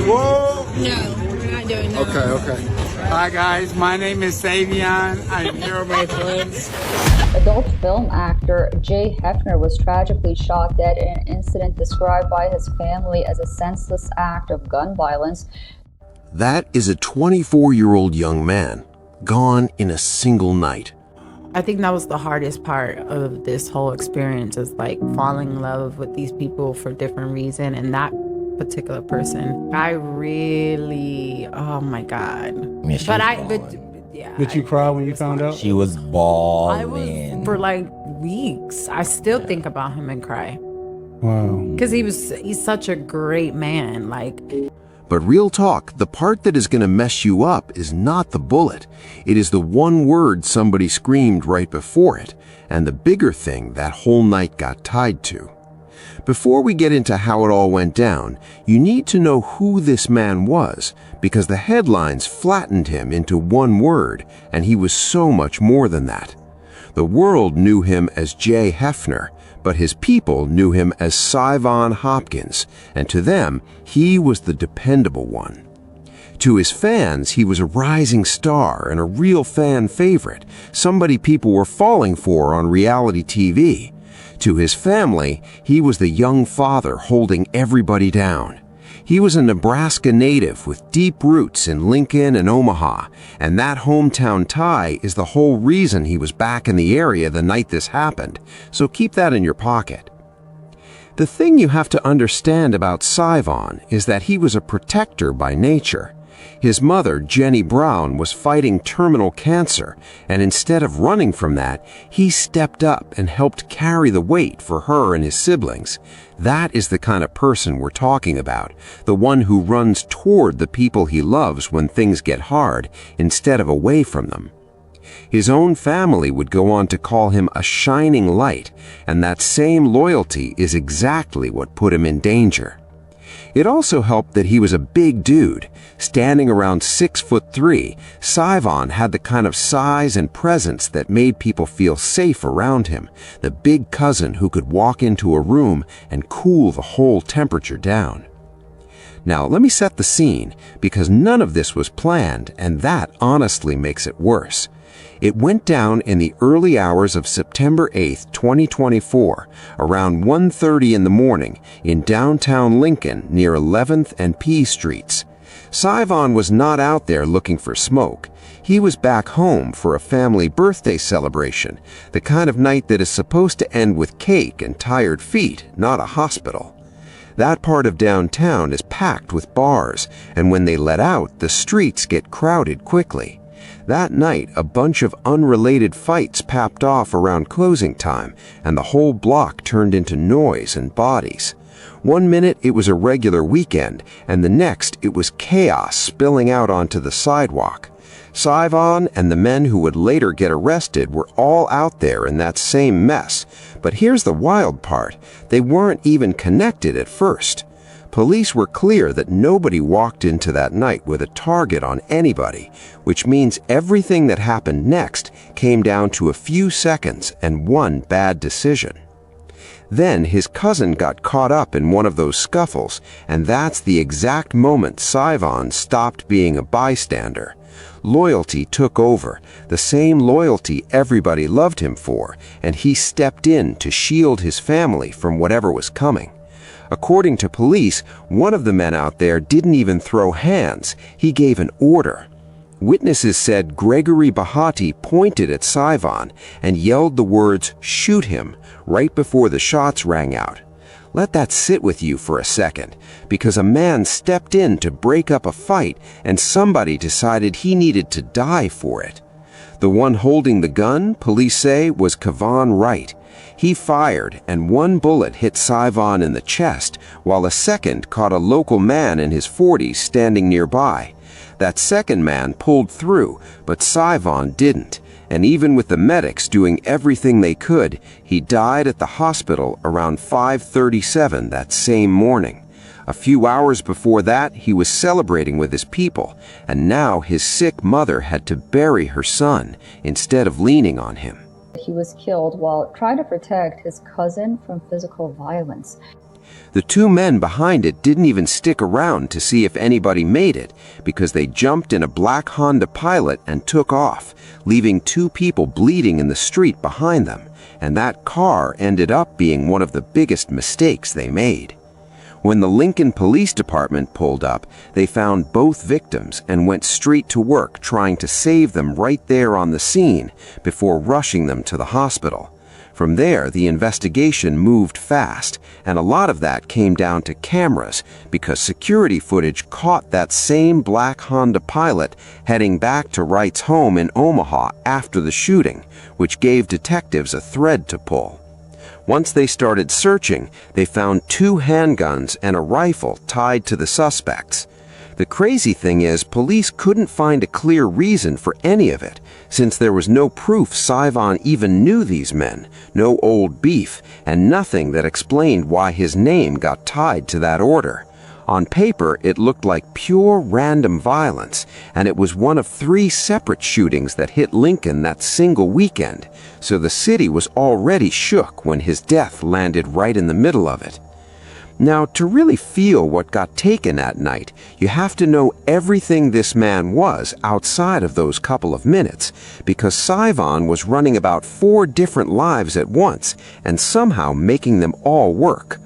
Whoa! No, we're not doing that. Okay. Hi guys, my name is Savion. I'm here with my friends. Adult film actor Jay Hefner was tragically shot dead in an incident described by his family as a senseless act of gun violence. That is a 24-year-old young man, gone in a single night. I think that was the hardest part of this whole experience, is like falling in love with these people for different reasons, and that particular person, I really, oh my God. Did you cry when you found out? She was bawling. I was for like weeks. I still think about him and cry. Wow. Because he's such a great man. But real talk, the part that is going to mess you up is not the bullet. It is the one word somebody screamed right before it, and the bigger thing that whole night got tied to. Before we get into how it all went down, you need to know who this man was, because the headlines flattened him into one word, and he was so much more than that. The world knew him as Jay Hefner, but his people knew him as Syvon Hopkins, and to them, he was the dependable one. To his fans, he was a rising star and a real fan favorite, somebody people were falling for on reality TV. To his family, he was the young father holding everybody down. He was a Nebraska native with deep roots in Lincoln and Omaha, and that hometown tie is the whole reason he was back in the area the night this happened, so keep that in your pocket. The thing you have to understand about Syvon is that he was a protector by nature. His mother, Jenny Brown, was fighting terminal cancer, and instead of running from that, he stepped up and helped carry the weight for her and his siblings. That is the kind of person we're talking about, the one who runs toward the people he loves when things get hard, instead of away from them. His own family would go on to call him a shining light, and that same loyalty is exactly what put him in danger. It also helped that he was a big dude. Standing around 6'3", Syvon had the kind of size and presence that made people feel safe around him, the big cousin who could walk into a room and cool the whole temperature down. Now, let me set the scene, because none of this was planned, and that honestly makes it worse. It went down in the early hours of September 8, 2024, around 1:30 in the morning in downtown Lincoln near 11th and P Streets. Syvon was not out there looking for smoke. He was back home for a family birthday celebration, the kind of night that is supposed to end with cake and tired feet, not a hospital. That part of downtown is packed with bars, and when they let out, the streets get crowded quickly. That night, a bunch of unrelated fights popped off around closing time, and the whole block turned into noise and bodies. One minute it was a regular weekend, and the next it was chaos spilling out onto the sidewalk. Syvon and the men who would later get arrested were all out there in that same mess. But here's the wild part. They weren't even connected at first. Police were clear that nobody walked into that night with a target on anybody, which means everything that happened next came down to a few seconds and one bad decision. Then his cousin got caught up in one of those scuffles, and that's the exact moment Syvon stopped being a bystander. Loyalty took over, the same loyalty everybody loved him for, and he stepped in to shield his family from whatever was coming. According to police, one of the men out there didn't even throw hands. He gave an order. Witnesses said Gregory Bahati pointed at Syvon and yelled the words, "Shoot him," right before the shots rang out. Let that sit with you for a second, because a man stepped in to break up a fight and somebody decided he needed to die for it. The one holding the gun, police say, was Kevon Wright. He fired, and one bullet hit Syvon in the chest, while a second caught a local man in his 40s standing nearby. That second man pulled through, but Syvon didn't, and even with the medics doing everything they could, he died at the hospital around 5:37 that same morning. A few hours before that, he was celebrating with his people, and now his sick mother had to bury her son instead of leaning on him. He was killed while trying to protect his cousin from physical violence. The two men behind it didn't even stick around to see if anybody made it, because they jumped in a black Honda Pilot and took off, leaving two people bleeding in the street behind them, and that car ended up being one of the biggest mistakes they made. When the Lincoln Police Department pulled up, they found both victims and went straight to work trying to save them right there on the scene before rushing them to the hospital. From there, the investigation moved fast, and a lot of that came down to cameras because security footage caught that same black Honda Pilot heading back to Wright's home in Omaha after the shooting, which gave detectives a thread to pull. Once they started searching, they found 2 handguns and a rifle tied to the suspects. The crazy thing is, police couldn't find a clear reason for any of it, since there was no proof Saivon even knew these men, no old beef, and nothing that explained why his name got tied to that order. On paper, it looked like pure random violence, and it was one of 3 separate shootings that hit Lincoln that single weekend, so the city was already shook when his death landed right in the middle of it. Now, to really feel what got taken that night, you have to know everything this man was outside of those couple of minutes, because Saivon was running about 4 different lives at once, and somehow making them all work.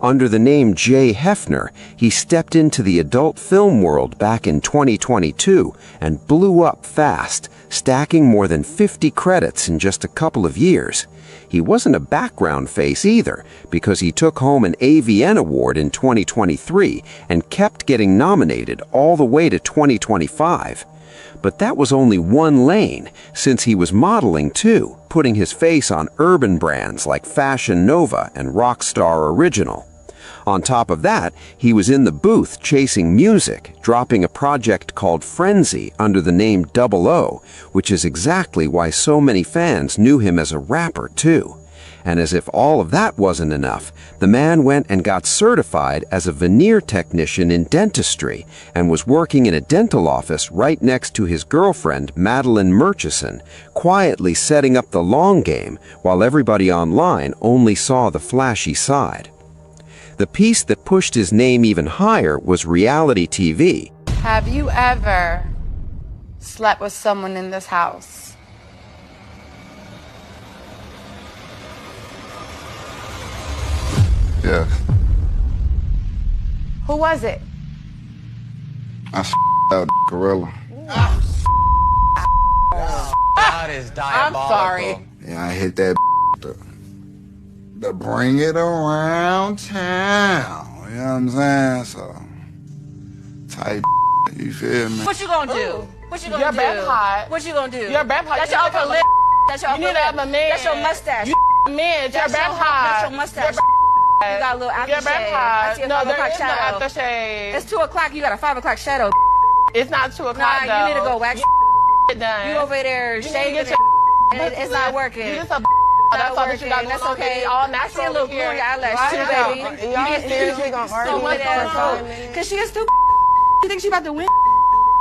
Under the name Jay Hefner, he stepped into the adult film world back in 2022 and blew up fast, stacking more than 50 credits in just a couple of years. He wasn't a background face either, because he took home an AVN award in 2023 and kept getting nominated all the way to 2025. But that was only one lane, since he was modeling too, putting his face on urban brands like Fashion Nova and Rockstar Original. On top of that, he was in the booth chasing music, dropping a project called Frenzy under the name 00, which is exactly why so many fans knew him as a rapper too. And as if all of that wasn't enough, the man went and got certified as a veneer technician in dentistry and was working in a dental office right next to his girlfriend, Madeline Murchison, quietly setting up the long game while everybody online only saw the flashy side. The piece that pushed his name even higher was reality TV. Have you ever slept with someone in this house? Yes. Who was it? I out gorilla. That is diabolical. I'm sorry. Yeah, I hit that to bring it around town. You know what I'm saying? So, type, you feel me? What you gonna do? What you gonna You're do? bad hot. What you gonna do? You're bad hot. That's your upper lip. That's your upper You need to have lip. a man. That's your mustache. You man, you're That's bad your- hot. That's your mustache. You got a little You're bad aftershave. hot. I see a No, 5 there o'clock is no shadow. aftershave. It's 2 o'clock. You got a 5 o'clock shadow. It's not 2 o'clock Nah, though. you need to go wax. It done. You over there You need to shaving get it. your And it's not working. You just a Not that's all that you got working. going That's on. okay. It's all I natural see a little glue here. on your eyelash Right too, now. baby. Y'all seriously gonna argue So with lit ass for hoe. 5 minutes? Cause she is stupid. You think she about to win?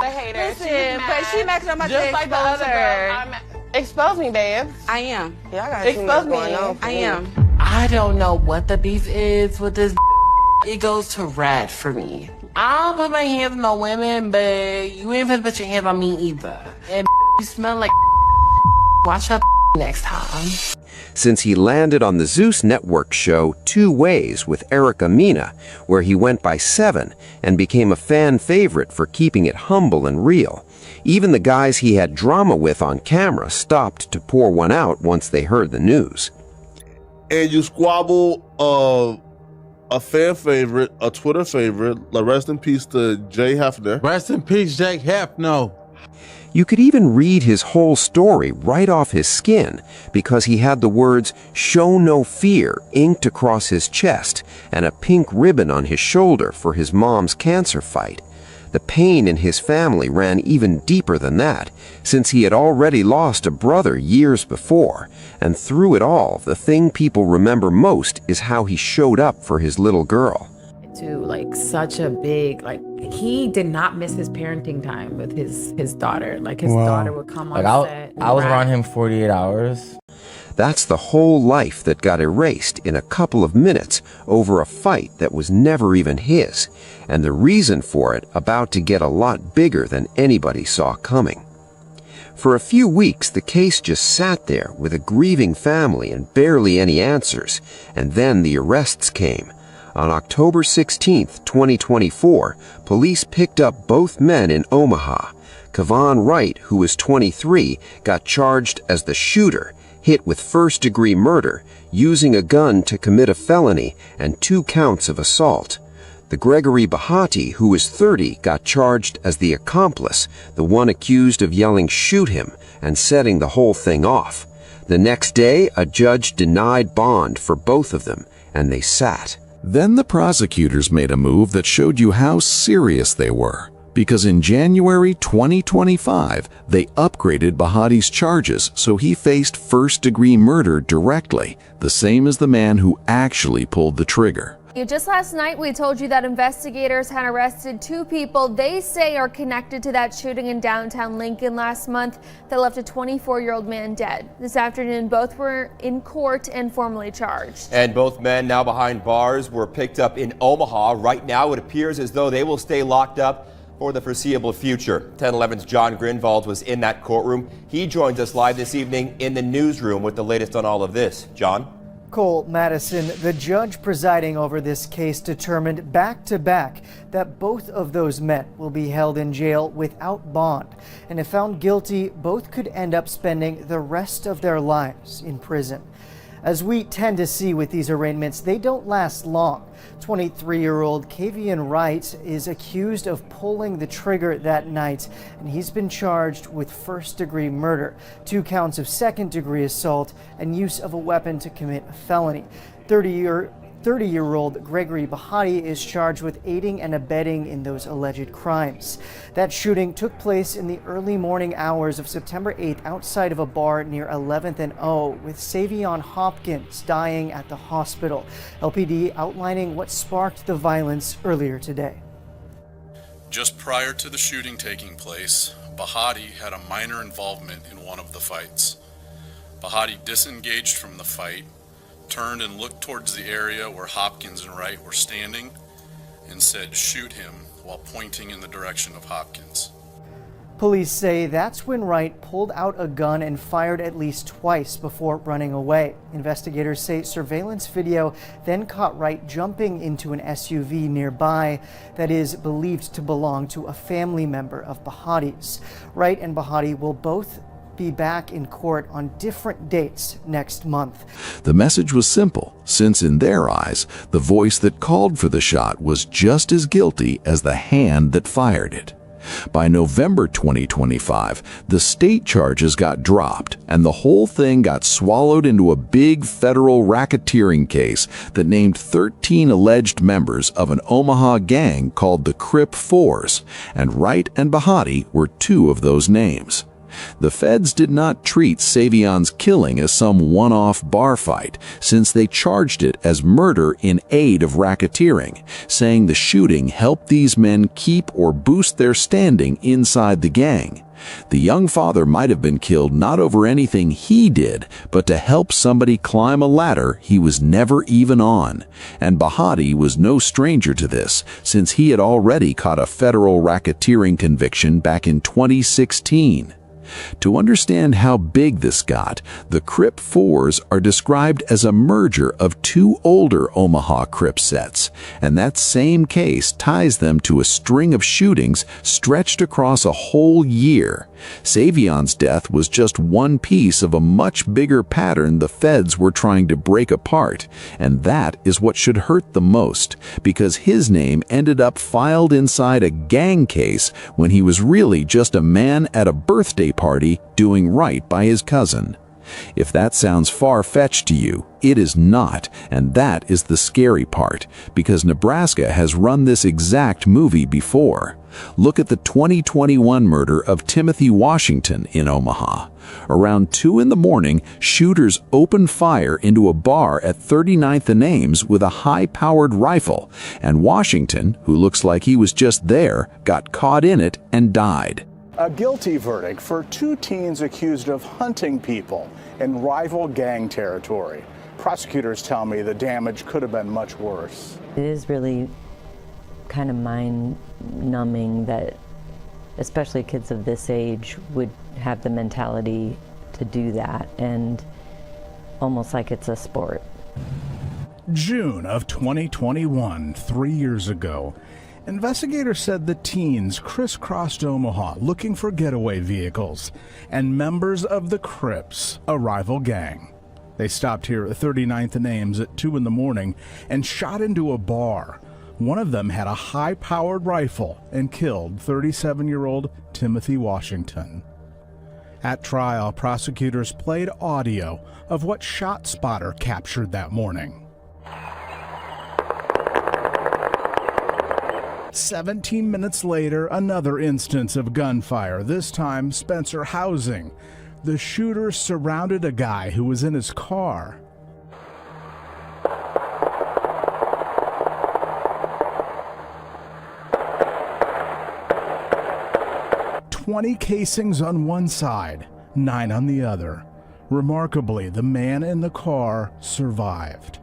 The hater. Listen, but she makes so much just like the expose other her. girl. Expose me, babe. I am. Yeah, I got Expose me. I am. I don't know what the beef is with this. It goes to red for me. I don't put my hands on no women, but you ain't finna put your hands on me either. And you smell like watch your next time. Since he landed on the Zeus Network show 2 Ways with Erica Mena, where he went by 7 and became a fan favorite for keeping it humble and real. Even the guys he had drama with on camera stopped to pour one out once they heard the news. And you squabble a fan favorite, a Twitter favorite, like rest in peace to Jay Hefner. Rest in peace, Jake Hefner. You could even read his whole story right off his skin because he had the words "Show no fear" inked across his chest and a pink ribbon on his shoulder for his mom's cancer fight. The pain in his family ran even deeper than that, since he had already lost a brother years before, and through it all, the thing people remember most is how he showed up for his little girl. To like such a big, like, he did not miss his parenting time with his daughter. Like his Wow. daughter would come on Like set. I was and around rap. him 48 hours. That's the whole life that got erased in a couple of minutes over a fight that was never even his, and the reason for it about to get a lot bigger than anybody saw coming. For a few weeks, the case just sat there with a grieving family and barely any answers, and then the arrests came. On October 16, 2024, police picked up both men in Omaha. Kevon Wright, who was 23, got charged as the shooter, hit with first-degree murder, using a gun to commit a felony, and 2 counts of assault. The Gregory Bahati, who was 30, got charged as the accomplice, the one accused of yelling "shoot him" and setting the whole thing off. The next day, a judge denied bond for both of them, and they sat. Then the prosecutors made a move that showed you how serious they were, because in January 2025, they upgraded Bahati's charges so he faced first-degree murder directly, the same as the man who actually pulled the trigger. Just last night, we told you that investigators had arrested 2 people they say are connected to that shooting in downtown Lincoln last month that left a 24-year-old man dead. This afternoon, both were in court and formally charged. And both men, now behind bars, were picked up in Omaha. Right now, it appears as though they will stay locked up for the foreseeable future. 1011's John Grinvald was in that courtroom. He joins us live this evening in the newsroom with the latest on all of this. John? Cole Madison, the judge presiding over this case, determined back-to-back that both of those men will be held in jail without bond. And if found guilty, both could end up spending the rest of their lives in prison. As we tend to see with these arraignments, they don't last long. 23-year-old Kevon Wright is accused of pulling the trigger that night, and he's been charged with first-degree murder, 2 counts of second-degree assault, and use of a weapon to commit a felony. 30-year-old Gregory Bahati is charged with aiding and abetting in those alleged crimes. That shooting took place in the early morning hours of September 8th outside of a bar near 11th and O, with Savion Hopkins dying at the hospital. LPD outlining what sparked the violence earlier today. Just prior to the shooting taking place, Bahati had a minor involvement in one of the fights. Bahati disengaged from the fight, turned and looked towards the area where Hopkins and Wright were standing, and said, "Shoot him," while pointing in the direction of Hopkins. Police say that's when Wright pulled out a gun and fired at least twice before running away. Investigators say surveillance video then caught Wright jumping into an SUV nearby that is believed to belong to a family member of Bahati's. Wright and Bahati will both be back in court on different dates next month. The message was simple, since in their eyes, the voice that called for the shot was just as guilty as the hand that fired it. By November 2025, the state charges got dropped, and the whole thing got swallowed into a big federal racketeering case that named 13 alleged members of an Omaha gang called the Crip Fours, and Wright and Bahati were 2 of those names. The feds did not treat Savion's killing as some one-off bar fight, since they charged it as murder in aid of racketeering, saying the shooting helped these men keep or boost their standing inside the gang. The young father might have been killed not over anything he did, but to help somebody climb a ladder he was never even on. And Bahati was no stranger to this, since he had already caught a federal racketeering conviction back in 2016. To understand how big this got, the Crip Fours are described as a merger of 2 older Omaha Crip sets, and that same case ties them to a string of shootings stretched across a whole year. Savion's death was just one piece of a much bigger pattern the feds were trying to break apart, and that is what should hurt the most, because his name ended up filed inside a gang case when he was really just a man at a birthday party doing right by his cousin. If that sounds far-fetched to you, it is not, and that is the scary part, because Nebraska has run this exact movie before. Look at the 2021 murder of Timothy Washington in Omaha. Around 2 in the morning, shooters opened fire into a bar at 39th and Ames with a high-powered rifle, and Washington, who looks like he was just there, got caught in it and died. A guilty verdict for 2 teens accused of hunting people in rival gang territory. Prosecutors tell me the damage could have been much worse. It is really kind of mind-numbing that especially kids of this age would have the mentality to do that, and almost like it's a sport. June of 2021, 3 years ago, investigators said the teens crisscrossed Omaha looking for getaway vehicles and members of the Crips, a rival gang. They stopped here at 39th and Ames at 2 in the morning and shot into a bar. One of them had a high-powered rifle and killed 37-year-old Timothy Washington. At trial, prosecutors played audio of what ShotSpotter captured that morning. 17 minutes later, another instance of gunfire, this time Spencer housing. The shooters surrounded a guy who was in his car. "20 casings on one side, 9 on the other. Remarkably, the man in the car survived.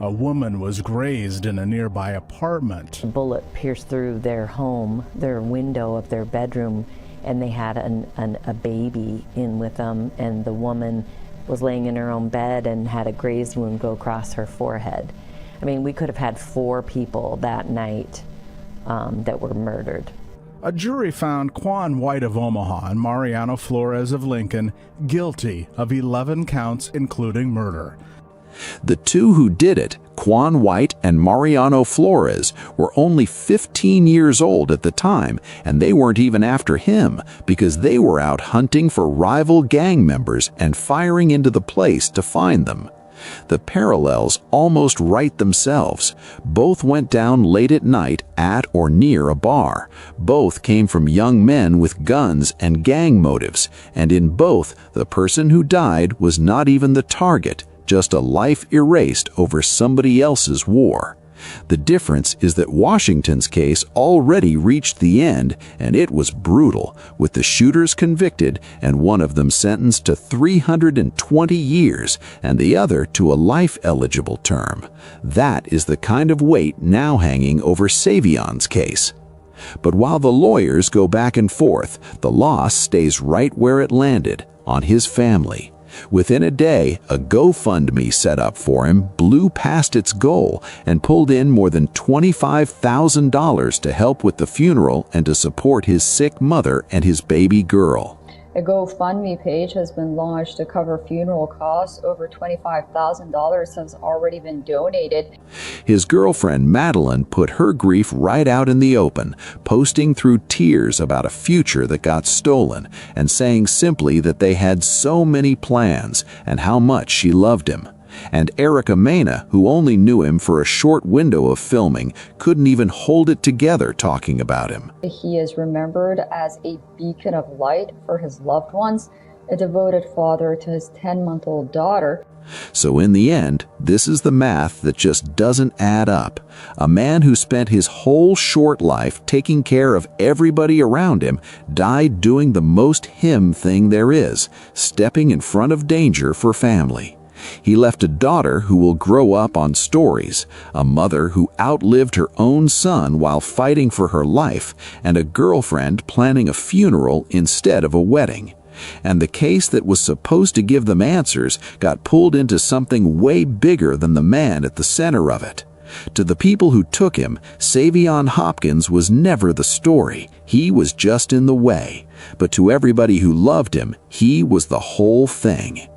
A woman was grazed in a nearby apartment. A bullet pierced through their home, their window of their bedroom, and they had a baby in with them, and the woman was laying in her own bed and had a grazed wound go across her forehead. I mean, we could have had 4 people that night that were murdered. A jury found Quan White of Omaha and Mariano Flores of Lincoln guilty of 11 counts, including murder. The 2 who did it, Quan White and Mariano Flores, were only 15 years old at the time, and they weren't even after him because they were out hunting for rival gang members and firing into the place to find them. The parallels almost write themselves. Both went down late at night at or near a bar. Both came from young men with guns and gang motives, and in both, the person who died was not even the target, just a life erased over somebody else's war. The difference is that Washington's case already reached the end, and it was brutal, with the shooters convicted and one of them sentenced to 320 years and the other to a life-eligible term. That is the kind of weight now hanging over Savion's case. But while the lawyers go back and forth, the loss stays right where it landed, on his family. Within a day, a GoFundMe set up for him blew past its goal and pulled in more than $25,000 to help with the funeral and to support his sick mother and his baby girl. A GoFundMe page has been launched to cover funeral costs. Over $25,000 has already been donated. His girlfriend Madeline put her grief right out in the open, posting through tears about a future that got stolen and saying simply that they had so many plans and how much she loved him. And Erica Mena, who only knew him for a short window of filming, couldn't even hold it together talking about him. He is remembered as a beacon of light for his loved ones, a devoted father to his 10-month-old daughter. So in the end, this is the math that just doesn't add up. A man who spent his whole short life taking care of everybody around him died doing the most him thing there is, stepping in front of danger for family. He left a daughter who will grow up on stories, a mother who outlived her own son while fighting for her life, and a girlfriend planning a funeral instead of a wedding. And the case that was supposed to give them answers got pulled into something way bigger than the man at the center of it. To the people who took him, Savion Hopkins was never the story. He was just in the way. But to everybody who loved him, he was the whole thing.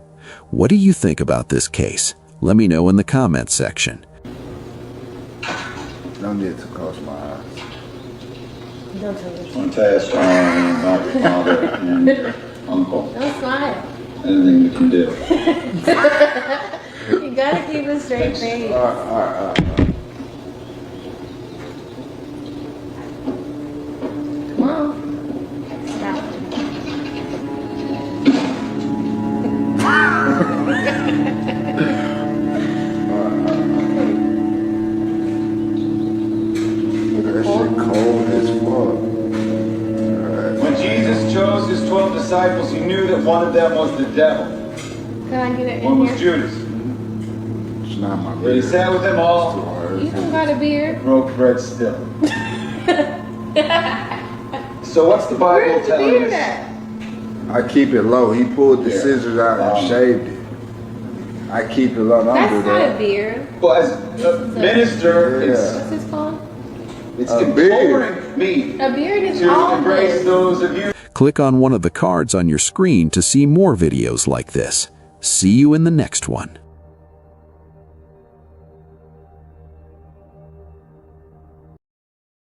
What do you think about this case? Let me know in the comments section. Don't get too close to my eyes. Don't tell me. I'm task my father and uncle. Don't smile. Anything you can do. You gotta keep a straight face. All right. Come on. Stop. That shit cold as fuck. When Jesus chose disciples, he knew that one of them was the devil. Can I get it One in was here? Judas. It's not my But he beard. sat with them all, You don't got a beard. broke bread still. So what's the Bible Where's the telling beard us? at? I keep it low. He pulled the Here. scissors out and shaved it. I keep it low. Don't That's do not a that. beard. Well, as a minister, Yeah. What's this called? it's A beard. imploring me A beard is to all embrace this. those of you Click on one of the cards on your screen to see more videos like this. See you in the next one.